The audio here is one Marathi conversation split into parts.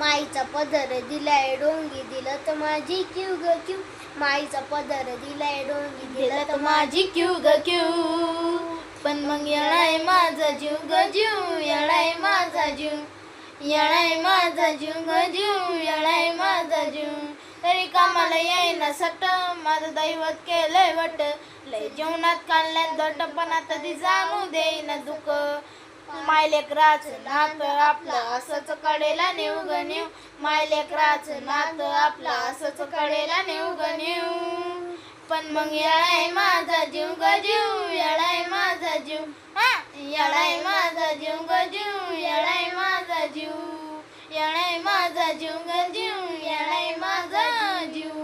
माईचा पदर दिलाय डोंगी दिलं तर माझी क्यू ग क्यू. माईचा पदर दिलाय डोंगी दिलं तर माझी क्यू ग क्यू. पण मग येळाय माझा जीव ग जीव, येळाय माझा जीव, येळाय माझा जीव ग जीव, येळाय माझा जीव. तरी कामाला येईना सट, माझं दैवत केलंय वट. लय जेवणात काढल्यात दट, पण आता ती जाणू देईना दुःख. मायलेकराचं नातं आपलं असंच कडेला नेऊ ग नेऊ, मायलेकराचं नातं आपलं असंच कडेला नेऊ ग नेऊ. पण मग येळाय माझा जीव ग जीव, येळाय माझा जीव, येळाय माझा जीव ग जीव, येळाय माझा जीव, येळाय माझा जीव ग जीव, येळाय माझा जीव.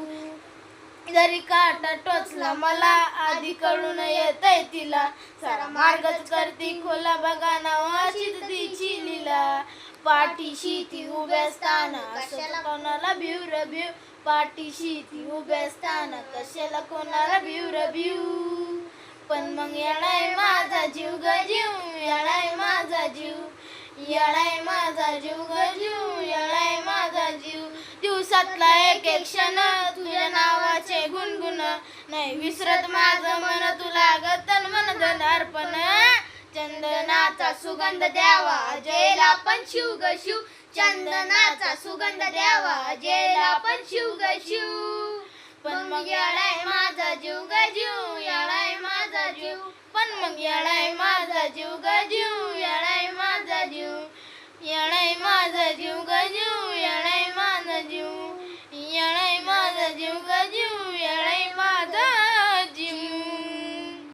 जरी काटा टोचला मला, आधी कळून येतय तिला, सारा मार्गच करती खोला बघा ना अशीच तिची लीला. पाठीशी ती उभ्या असताना कशाला कोणाला भिव र भिव, पाठीशी ती उभ्या असताना कशाला कोणाला भिव र भिव. पण मग येळाय माझा जीव ग जीव, येळाय माझा जीव, येळाय माझा जीव ग जीव, येळाय माझा जीव. दिवसातला एक एक क्षण तुझ्या नावाचे गुणगुण, नाही विसरत माझं मन तुला ग तन मन धन अर्पण. चंदनाचा सुगंध द्यावा जयला पण शिव ग शिव, चंदनाचा सुगंध द्यावा जयला पण शिव ग शिव. पण मग येळाय माझा जीव ग जीव, येळाय माझा जीव, पण मग येळाय